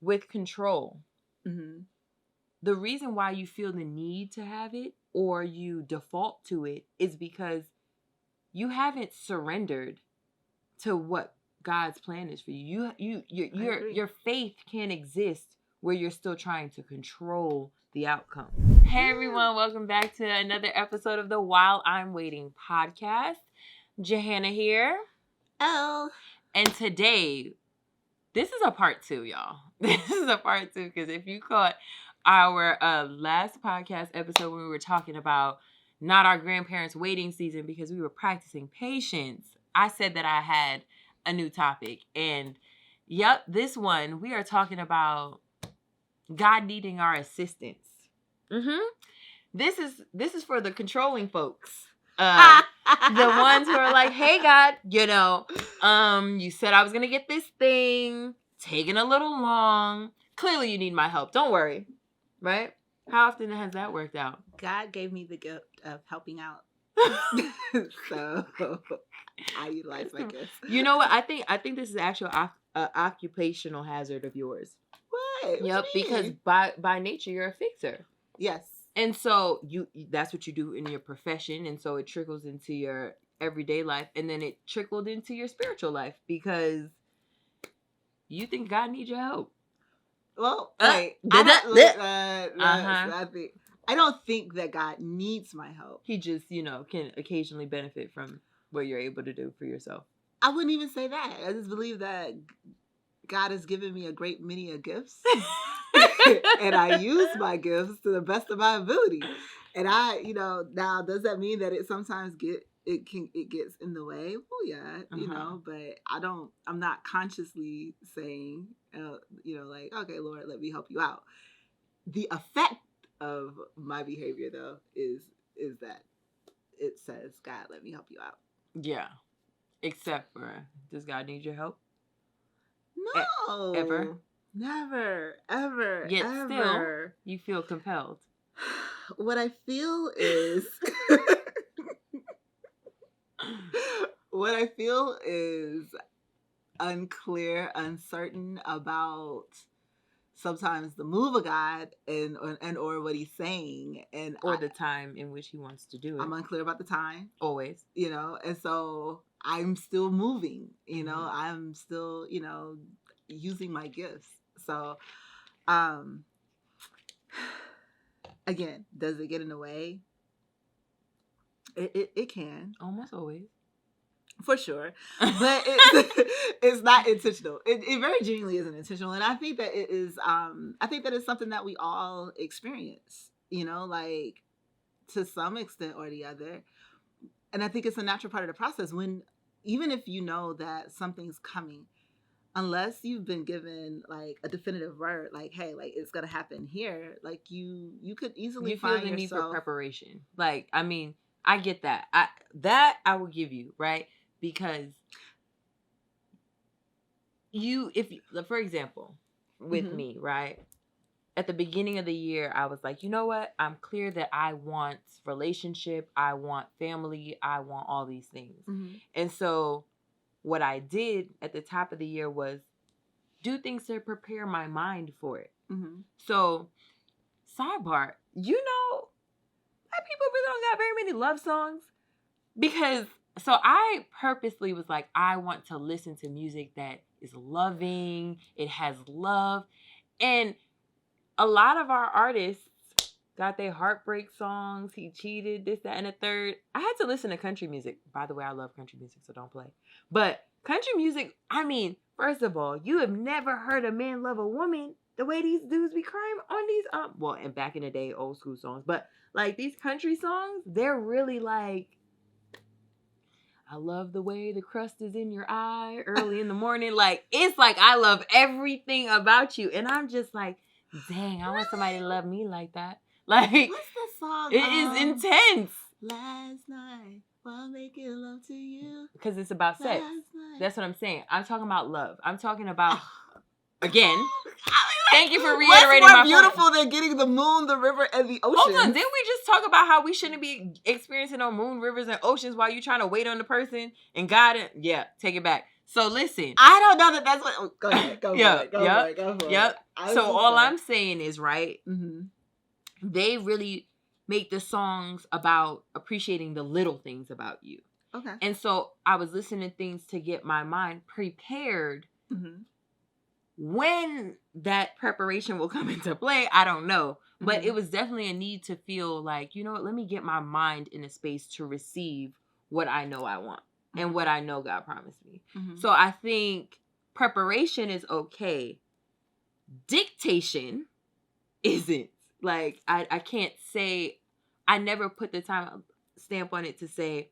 with control. Mm-hmm. The reason why you feel the need to have it or you default to it is because you haven't surrendered to what God's plan is for you. Your faith can't exist where you're still trying to control the outcome. Hey everyone, welcome back to another episode of the While I'm Waiting podcast. Johanna here. Oh. And today, this is a part 2, y'all. This is a part 2 because if you caught our last podcast episode when we were talking about not our grandparents' waiting season because we were practicing patience, I said that I had a new topic. And yep, this one, we are talking about God needing our assistance. This is for the controlling folks. The ones who are like, hey God, you said I was going to get this thing, taking a little long. Clearly you need my help. Don't worry. Right? How often has that worked out? God gave me the gift of helping out. So I utilize my gifts. You know what? I think this is actual occupational hazard of yours. What? Yep, because by nature you're a fixer. Yes. And so that's what you do in your profession, and so it trickles into your everyday life, and then it trickled into your spiritual life because you think God needs your help. Well, wait. I don't think that God needs my help. He just, can occasionally benefit from what you're able to do for yourself. I wouldn't even say that. I just believe that God has given me a great many of gifts. And I use my gifts to the best of my ability. And now does that mean that it sometimes gets in the way? Oh yeah, but I'm not consciously saying, like, okay, Lord, let me help you out. The effect of my behavior though is that it says, God, let me help you out. Yeah. Except for, does God need your help? No. Ever? Never, ever, Yet ever. Still, you feel compelled. What I feel is unclear, uncertain about sometimes the move of God and or what he's saying or the time in which he wants to do it. I'm unclear about the time. Always. And so I'm still moving, I'm still, using my gifts. So, again, does it get in the way? It can. Almost always. For sure. But it's not intentional. It very genuinely isn't intentional. And I think that it is, I think that it's something that we all experience, like to some extent or the other. And I think it's a natural part of the process even if you know that something's coming, unless you've been given like a definitive word, like, hey, like it's gonna happen here, like you could easily find yourself. Need for preparation. Like, I mean, I get that. I will give you, right? Because for example, with me, right? At the beginning of the year, I was like, you know what? I'm clear that I want relationship, I want family, I want all these things. Mm-hmm. And so what I did at the top of the year was do things to prepare my mind for it. Mm-hmm. So, sidebar, that people really don't got very many love songs. Because, so I purposely was like, I want to listen to music that is loving, it has love. And a lot of our artists got their heartbreak songs, he cheated, this, that, and the third. I had to listen to country music. By the way, I love country music, so don't play. But country music, I mean, first of all, you have never heard a man love a woman the way these dudes be crying on these, and back in the day, old school songs. But, like, these country songs, they're really like, I love the way the crust is in your eye early in the morning. Like, it's like, I love everything about you. And I'm just like, dang, I want somebody to love me like that. Like, what's the song? It is intense. Last night, while making love to you. Because it's about sex. That's what I'm saying. I'm talking about love. I'm talking about, again, thank you for reiterating what's more beautiful than getting the moon, the river, and the ocean? Hold on, didn't we just talk about how we shouldn't be experiencing no moon, rivers, and oceans while you're trying to wait on the person and God? Yeah, take it back. So listen. I don't know that that's what. Oh, go ahead. Go Yep, for it. yep, for it. Go for yep. it. I So was all just I'm saying is, right, Mm-hmm. they really make the songs about appreciating the little things about you. Okay. And so I was listening to things to get my mind prepared. Mm-hmm. When that preparation will come into play, I don't know. But Mm-hmm. it was definitely a need to feel like, you know what, let me get my mind in a space to receive what I know I want and what I know God promised me. Mm-hmm. So I think preparation is okay. Dictation isn't. Like, I can't say, I never put the time stamp on it to say,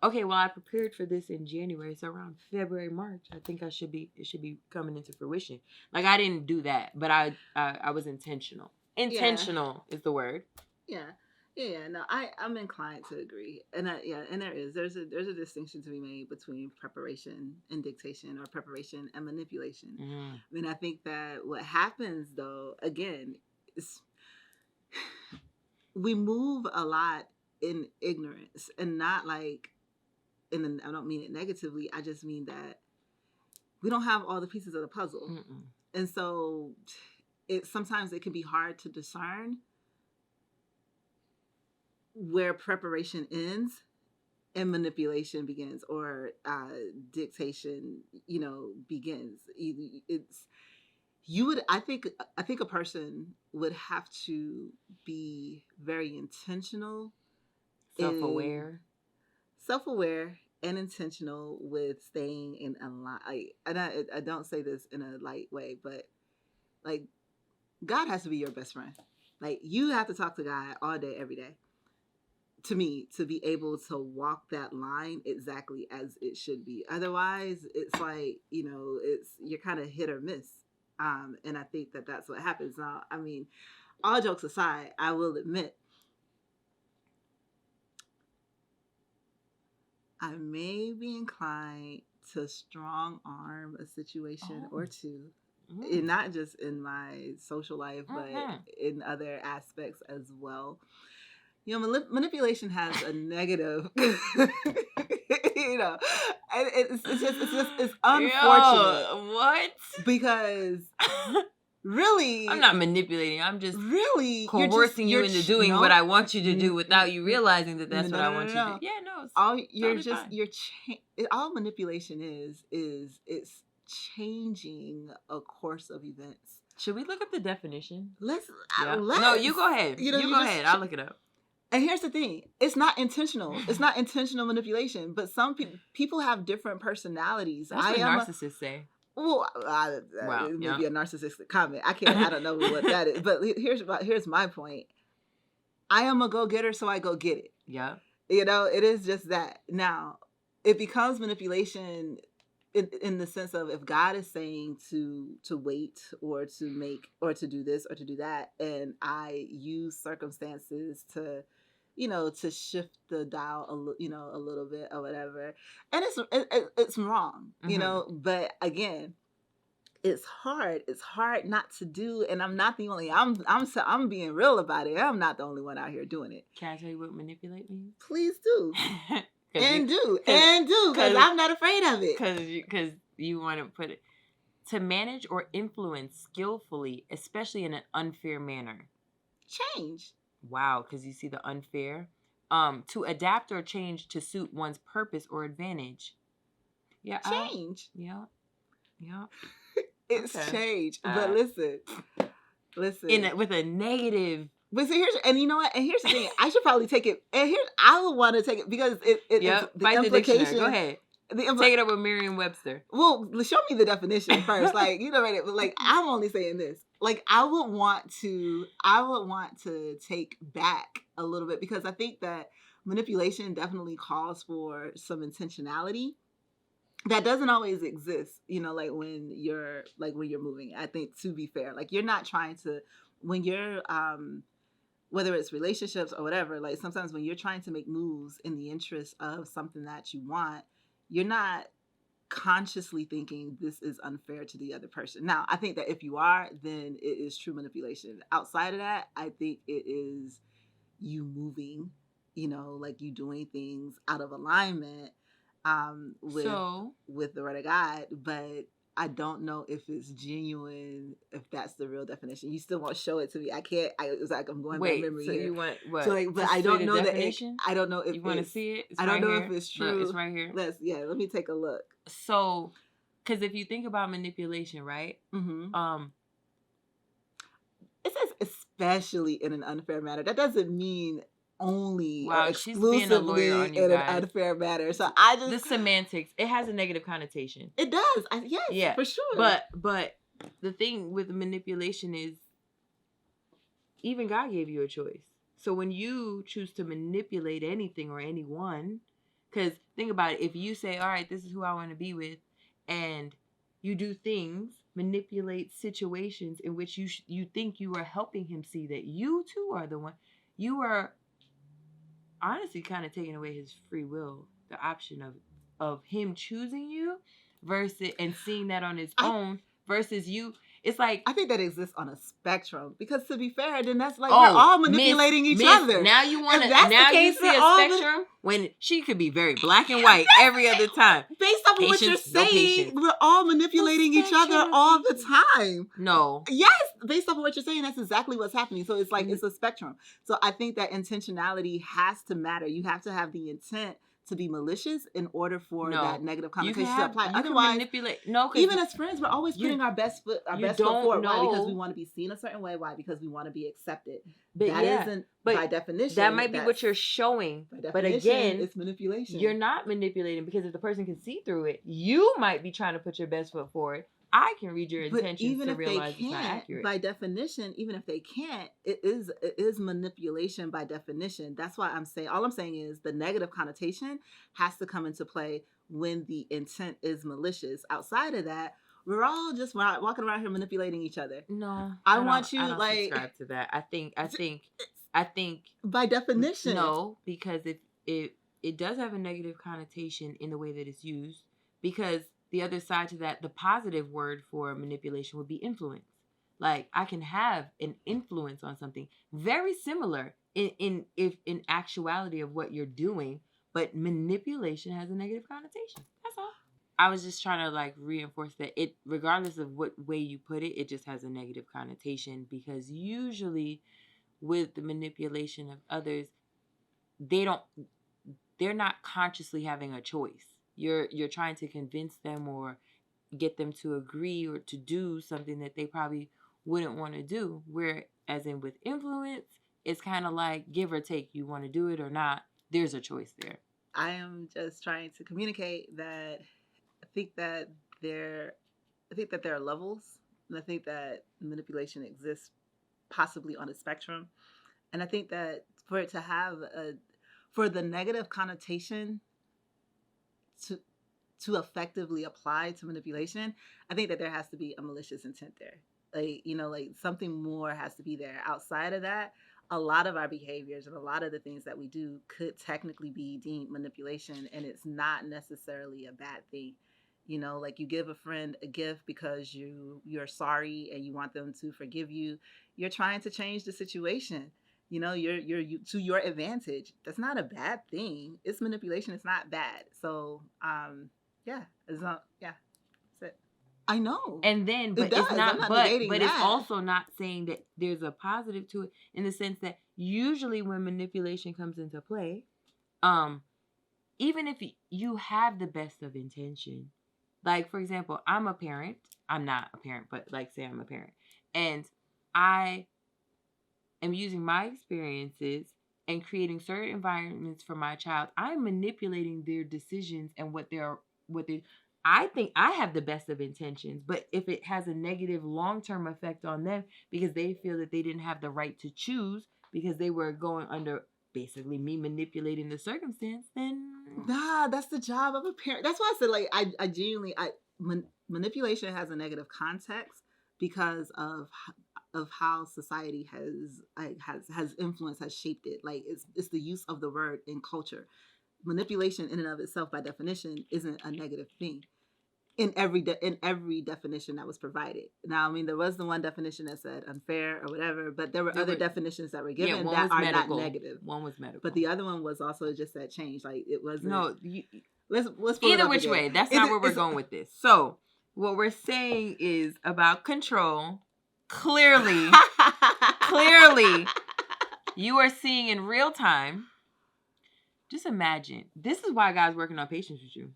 okay, well, I prepared for this in January, so around February, March, I think it should be coming into fruition. Like, I didn't do that, but I was intentional. Intentional is the word. Yeah. Yeah, no, I'm inclined to agree, and and there's a distinction to be made between preparation and dictation, or preparation and manipulation. Mm-hmm. I mean, I think that what happens though, again, is we move a lot in ignorance, and not like, I don't mean it negatively. I just mean that we don't have all the pieces of the puzzle, and so sometimes it can be hard to discern where preparation ends and manipulation begins, or dictation, begins. It's you would I think a person would have to be very intentional, Self-aware, self-aware and intentional with staying in a line. And I don't say this in a light way, but like, God has to be your best friend. Like, you have to talk to God all day, every day, to me, to be able to walk that line exactly as it should be. Otherwise, it's like, you're kind of hit or miss. And I think that that's what happens. Now, I mean, all jokes aside, I will admit, I may be inclined to strong arm a situation or two. And not just in my social life, but in other aspects as well. Manipulation has a negative, and it's unfortunate. Yo, what? Because really, I'm not manipulating. I'm just really coercing you into doing what I want you to do without you realizing that that's what I want you to do. Yeah, no. All manipulation is it's changing a course of events. Should we look up the definition? Let's. No, you go ahead. You go ahead. I'll look it up. And here's the thing: it's not intentional. It's not intentional manipulation. But some people have different personalities. That's what narcissists say. Well, wow, it may be a narcissistic comment. I don't know what that is. But here's my point. I am a go-getter, so I go get it. Yeah. It is just that. Now, it becomes manipulation in the sense of, if God is saying to wait, or to make, or to do this or to do that, and I use circumstances to shift the dial a little bit or whatever, and it's wrong, but again, it's hard not to do, and I'm not the only. I'm being real about it. I'm not the only one out here doing it. Can I tell you what manipulate means? Please do. Because I'm not afraid of it. Because you want to put it, to manage or influence skillfully, especially in an unfair manner. Change. Wow, because you see the unfair. To adapt or change to suit one's purpose or advantage. Yeah. Change. Yeah. It's change. But listen. With a negative. But see, and you know what? And here's the thing. I should probably take it. And I would want to take it because it's the implication. Go ahead. Take it up with Merriam-Webster. Well, show me the definition first. Like, but like, I'm only saying this. Like, I would want to take back a little bit, because I think that manipulation definitely calls for some intentionality that doesn't always exist. Like when you're moving. I think, to be fair, like, you're not trying to, when you're whether it's relationships or whatever, like, sometimes when you're trying to make moves in the interest of something that you want, you're not consciously thinking this is unfair to the other person. Now, I think that if you are, then it is true manipulation. Outside of that, I think it is you moving, like you doing things out of alignment, with the word of God, but I don't know if it's genuine, if that's the real definition. You still won't show it to me. I can't. It's like I'm going by memory so here. You want what? So like, but I don't know definition? I don't know if you want to see it. It's I don't know here. if it's true. Look, it's right here. Let me take a look. So, because if you think about manipulation, right? Mm-hmm. It says especially in an unfair manner. That doesn't mean only or exclusively in an unfair manner. So I just the semantics. It has a negative connotation. It does. Yes, for sure. But the thing with manipulation is, even God gave you a choice. So when you choose to manipulate anything or anyone, because think about it, if you say, all right, this is who I want to be with, and you do things, manipulate situations in which you think you are helping him see that you too are the one, you are honestly kind of taking away his free will, the option of him choosing you versus and seeing that on his own versus you. It's like, I think that exists on a spectrum, because to be fair, then that's like we're all manipulating each other. Now you want to, now you see a spectrum when she could be very black and white every other time. Based off of what you're saying, we're all manipulating each other all the time. No. Yes, based off of what you're saying, that's exactly what's happening. So it's like, it's a spectrum. So I think that intentionality has to matter. You have to have the intent to be malicious in order for that negative connotation to apply. Otherwise, manipulate. Even as friends, we're always putting our best foot forward. Why? Because we want to be seen a certain way. Why? Because we want to be accepted. But that isn't by definition. That might be what you're showing. But again, it's manipulation. You're not manipulating, because if the person can see through it, you might be trying to put your best foot forward. I can read your intentions even to if realize they can't, it's not accurate. by definition, even if they can't, it is manipulation by definition. That's why all I'm saying is the negative connotation has to come into play when the intent is malicious. Outside of that, we're all just walking around here manipulating each other. No, I want you I don't like subscribe to that. I think by definition, no, because it does have a negative connotation in the way that it's used, because the other side to that, the positive word for manipulation would be influence. Like, I can have an influence on something very similar in actuality of what you're doing, but manipulation has a negative connotation. That's all. I was just trying to like reinforce that it, regardless of what way you put it, it just has a negative connotation, because usually with the manipulation of others, they're not consciously having a choice. You're trying to convince them or get them to agree or to do something that they probably wouldn't want to do. Whereas in with influence, it's kind of like give or take. You want to do it or not. There's a choice there. I am just trying to communicate that I think that there are levels, and I think that manipulation exists possibly on a spectrum. And I think that for it to have for the negative connotation to effectively apply to manipulation, I think that there has to be a malicious intent there. Like something more has to be there. Outside of that, a lot of our behaviors and a lot of the things that we do could technically be deemed manipulation, and it's not necessarily a bad thing. Like you give a friend a gift because you're sorry and you want them to forgive you. You're trying to change the situation. You're to your advantage. That's not a bad thing. It's manipulation. It's not bad. So, that's it. I know. And then, but it's not, but it's also not saying that there's a positive to it, in the sense that usually when manipulation comes into play, even if you have the best of intention, like for example, I'm a parent. I'm not a parent, but like say I'm a parent, and I am using my experiences and creating certain environments for my child. I'm manipulating their decisions and what I think I have the best of intentions, but if it has a negative long-term effect on them because they feel that they didn't have the right to choose because they were going under basically me manipulating the circumstance, then that's the job of a parent. That's why I said like I genuinely manipulation has a negative context because of how society has influenced, has shaped it. Like it's the use of the word in culture. Manipulation in and of itself by definition isn't a negative thing in every definition that was provided. Now, I mean, there was the one definition that said unfair or whatever, but there were other definitions that were given that are medical. Not negative. One was medical. But the other one was also just that change. Like it wasn't. No, Let's pull it Either up which again. way, that's not where we're going with this. So what we're saying is about control. Clearly, you are seeing in real time. Just imagine. This is why God's working on patience with you.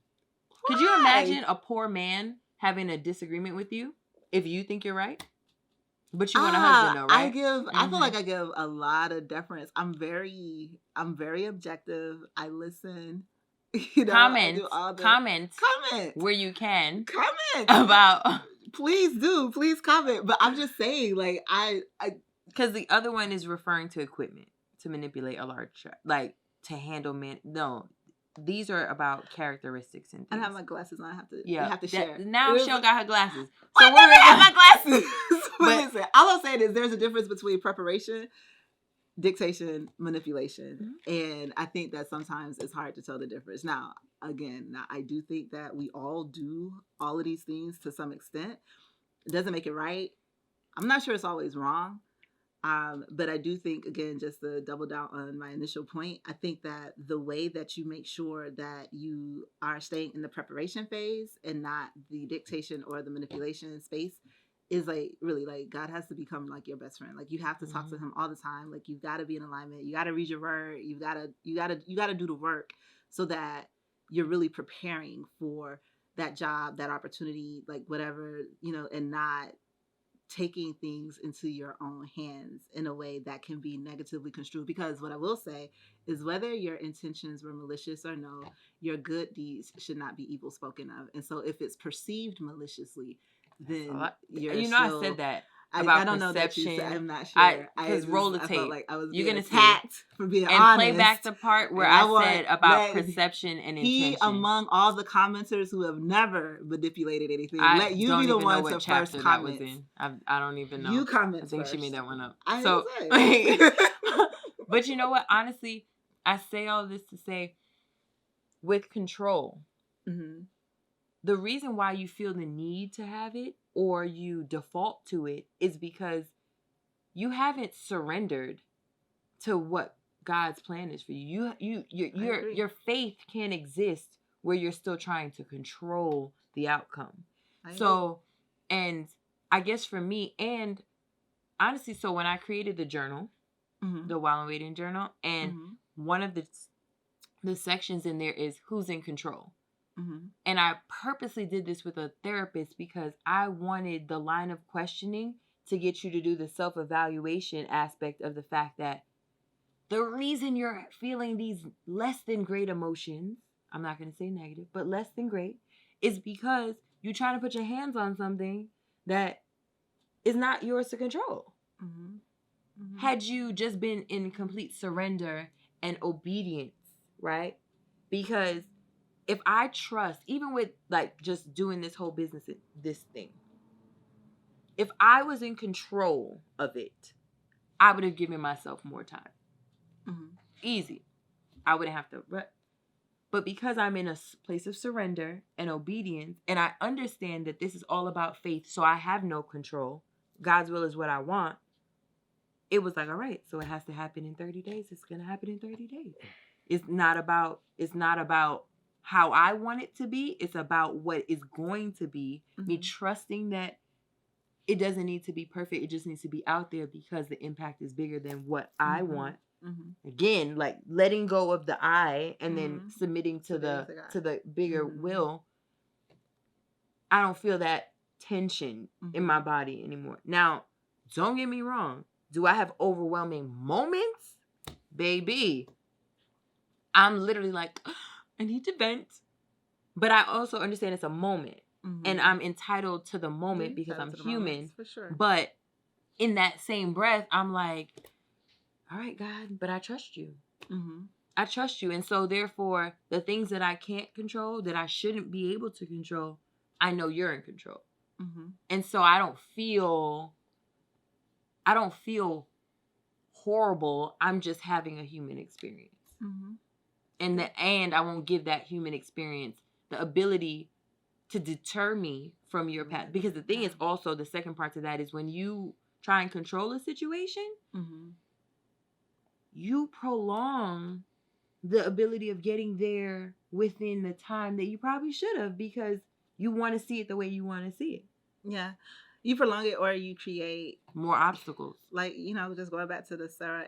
Why? Could you imagine a poor man having a disagreement with you if you think you're right? But you want a husband though, right? I feel like I give a lot of deference. I'm very objective. I listen. You know, comment, I do all the comment where you can. Comment about. Please do. Please comment. But I'm just saying, like, I because the other one is referring to equipment to manipulate a large, like to handle No, these are about characteristics and things. I don't have my glasses on. I have to share. Now Michelle got her glasses. So we're gonna have my glasses. Listen, all I'm saying is there's a difference between preparation, dictation, manipulation. Mm-hmm. And I think that sometimes it's hard to tell the difference. Now, again, I do think that we all do all of these things to some extent. It doesn't make it right. I'm not sure it's always wrong. But I do think, again, just to double down on my initial point, I think that the way that you make sure that you are staying in the preparation phase and not the dictation or the manipulation space is like really like God has to become like your best friend. Like you have to talk to him all the time. Like you've got to be in alignment. You got to read your word. You got to do the work so that you're really preparing for that job, that opportunity, like whatever, you know, and not taking things into your own hands in a way that can be negatively construed. Because what I will say is whether your intentions were malicious or no, your good deeds should not be evil spoken of. And so if it's perceived maliciously, then you're I said that. I don't know that you said, I'm not sure. Because roll the tape. Felt like I was you're being attacked for being and honest. Play back the part where I said about perception and intention. He, among all the commenters who have never manipulated anything, let you be the one to first comment. I don't even know. You comment. I think first. She made that one up. So, but you know what? Honestly, I say all this to say, with control, the reason why you feel the need to have it or you default to it is because you haven't surrendered to what God's plan is for you. Your faith can't exist where you're still trying to control the outcome. And I guess for me, and honestly, so when I created the journal, the While I'm Waiting journal, and one of the sections in there is who's in control. And I purposely did this with a therapist because I wanted the line of questioning to get you to do the self-evaluation aspect of the fact that the reason you're feeling these less than great emotions, I'm not going to say negative, but less than great, is because you're trying to put your hands on something that is not yours to control. Had you just been in complete surrender and obedience, right? Because if I trust, even with like just doing this whole business, this thing, if I was in control of it, I would have given myself more time. Easy. I wouldn't have to. But because I'm in a place of surrender and obedience, and I understand that this is all about faith, so I have no control. God's will is what I want. It was like, all right, so it has to happen in 30 days. It's going to happen in 30 days. It's not about how I want it to be. It's about what is going to be. Me trusting that it doesn't need to be perfect. It just needs to be out there because the impact is bigger than what I want. Again, like letting go of the I and then submitting to the bigger will. I don't feel that tension in my body anymore. Now, don't get me wrong. Do I have overwhelming moments? Baby, I'm literally like, I need to vent. But I also understand it's a moment. And I'm entitled to the moment because I'm human. For sure. But in that same breath, I'm like, all right, God, but I trust you. I trust you. And so therefore, the things that I can't control, that I shouldn't be able to control, I know you're in control. And so I don't feel horrible. I'm just having a human experience. And I won't give that human experience the ability to deter me from your path. Because the thing is also, the second part to that is when you try and control a situation, you prolong the ability of getting there within the time that you probably should have because you want to see it the way you want to see it. Yeah. You prolong it or you create more obstacles. Like, just going back to the Sarah,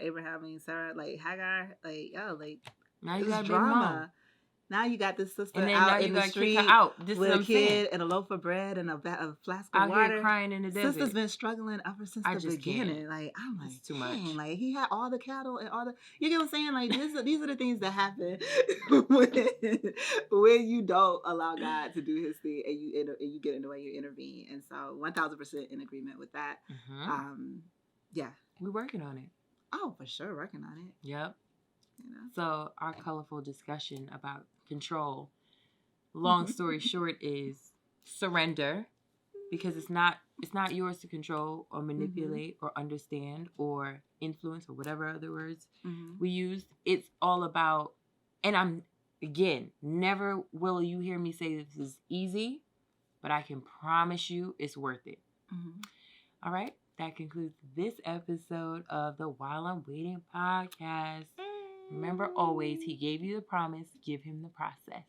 like Hagar, like, like now you this got drama. Now you got this sister and then out now you in the got street kick her out. This with is a what I'm kid saying. and a loaf of bread and a flask out of water. Here crying in the desert. Sister's been struggling ever since the beginning. Can't. Like, I'm like, it's too dang, much. like he had all the cattle and all the, you get what I'm saying? Like these are the things that happen when you don't allow God to do His thing and you get in the way, you intervene. And so 1,000% in agreement with that. Mm-hmm. Yeah, we're working on it. Oh, for sure, working on it. Yep. So our colorful discussion about control, long story short, is surrender, because it's not yours to control or manipulate or understand or influence or whatever other words we use. It's all about, and I'm, again, never will you hear me say this is easy, but I can promise you it's worth it. All right. That concludes this episode of the While I'm Waiting podcast. Remember always, He gave you the promise, give Him the process.